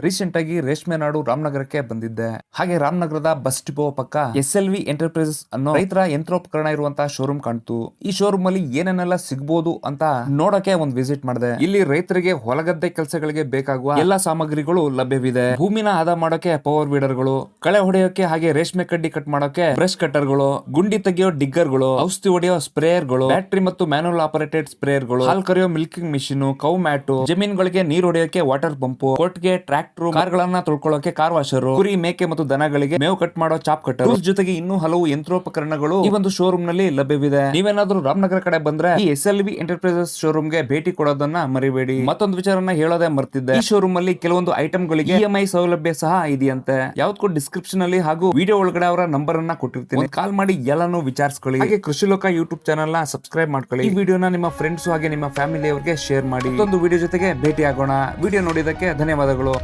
Recent ಆಗಿ ರೇಷ್ಮೆ ನಾಡು ರಾಮನಗರಕ್ಕೆ ಬಂದಿದ್ದೆ. ಹಾಗೆ ರಾಮನಗರದ ಬಸ್ ಡಿಪೋ ಪಕ್ಕ SLV ಎಂಟರ್ಪ್ರೈಸಸ್ ಅನ್ನೋ ರೈತರ ಯಂತ್ರೋಪಕರಣ ಇರುವಂತಹ ಶೋರೂಮ್ ಕಾಣ್ತು. ಈ ಶೋರೂಮ್ ಅಲ್ಲಿ ಏನೇನೆಲ್ಲ ಸಿಗಬಹುದು ಅಂತ ನೋಡಕ್ಕೆ ಒಂದ್ ವಿಸಿಟ್ ಮಾಡಿದೆ. ಇಲ್ಲಿ ರೈತರಿಗೆ ಹೊಲಗದ್ದೆ ಕೆಲಸಗಳಿಗೆ ಬೇಕಾಗುವ ಎಲ್ಲಾ ಸಾಮಗ್ರಿಗಳು ಲಭ್ಯವಿದೆ. ಭೂಮಿನ ಹದ ಮಾಡೋಕೆ ಪವರ್ ವೀಡರ್ ಗಳು, ಕಳೆ ಹೊಡೆಯೋಕೆ ಹಾಗೆ ರೇಷ್ಮೆ ಕಡ್ಡಿ ಕಟ್ ಮಾಡೋಕೆ ಬ್ರಷ್ ಕಟರ್ ಗಳು, ಗುಂಡಿ ತೆಗೆಯೋ ಡಿಗ್ಗರ್ ಗಳು, ಔಷಧಿ ಹೊಡೆಯೋ ಸ್ಪ್ರೇಯರ್ ಗಳು, ಬ್ಯಾಟರಿ ಮತ್ತು ಮ್ಯಾನುವಲ್ ಆಪರೇಟೆಡ್ ಸ್ಪ್ರೇಯರ್ ಗಳು, ಹಾಲ್ ಕರೆಯೋ ಮಿಲ್ಕಿಂಗ್ ಮಿಷಿನ್, ಕೌ ಮ್ಯಾಟು, ಜಮೀನುಗಳಿಗೆ ನೀರು ಹೊಡೆಯೋಕೆ ವಾಟರ್ ಪಂಪ್, ಕೋರ್ಟ್ಗೆ ಟ್ರ್ಯಾಕ್ಟರ್, ಕಾರ್ಗಳನ್ನ ತೊಳ್ಕೊಳ್ಳೋಕೆ ಕಾರ್ ವಾಷರ್, ಕುರಿ ಮೇಕೆ ಮತ್ತು ದನಗಳಿಗೆ ಮೇವು ಕಟ್ ಮಾಡೋ ಚಾಪ್ ಕಟ್ಟರ್ ಜೊತೆಗೆ ಇನ್ನೂ ಹಲವು ಯಂತ್ರೋಪಕರಣಗಳು ಈ ಒಂದು ಶೋರೂಮ್ ನಲ್ಲಿ ಲಭ್ಯವಿದೆ. ನೀವೇನಾದ್ರೂ ರಾಮನಗರ ಕಡೆ ಬಂದ್ರೆ ಈ SLV ಎಂಟರ್ಪ್ರೈಸಸ್ ಶೋರೂಮ್ ಗೆ ಭೇಟಿ ಕೊಡೋದನ್ನ ಮರಿಬೇಡಿ. ಮತ್ತೊಂದು ವಿಚಾರನ ಹೇಳೋದೇ ಮರ್ತಿದ್ದೆ. ಈ ಶೋರೂಮ್ ಅಲ್ಲಿ ಕೆಲವೊಂದು ಐಟಮ್ ಗಳಿಗೆ EMI ಸೌಲಭ್ಯ ಸಹ ಇದೆಯಂತೆ. ಯಾವ್ದಕ್ಕೂ ಡಿಸ್ಕ್ರಿಪ್ಷನ್ ಅಲ್ಲಿ ಹಾಗೂ ವಿಡಿಯೋ ಒಳಗಡೆ ಅವರ ನಂಬರ್ ಅನ್ನ ಕೊಟ್ಟಿರ್ತೀನಿ. ಕಾಲ್ ಮಾಡಿ ಎಲ್ಲಾನು ವಿಚಾರಿಸ್ಕೊಳ್ಳಿ. ಹಾಗೆ ಕೃಷಿ ಲೋಕ ಯೂಟ್ಯೂಬ್ ಚಾನಲ್ ನ ಸಬ್ಸ್ಕ್ರೈಬ್ ಮಾಡ್ಕೊಳ್ಳಿ. ಈ ವಿಡಿಯೋನ ನಿಮ್ಮ ಫ್ರೆಂಡ್ಸ್ ಹಾಗೆ ನಿಮ್ಮ ಫ್ಯಾಮಿಲಿ ಅವರಿಗೆ ಶೇರ್ ಮಾಡಿ. ಮತ್ತೊಂದು ವಿಡಿಯೋ ಜೊತೆಗೆ ಭೇಟಿ ಆಗೋಣ. ವಿಡಿಯೋ ನೋಡಿದಕ್ಕೆ ಧನ್ಯವಾದಗಳು.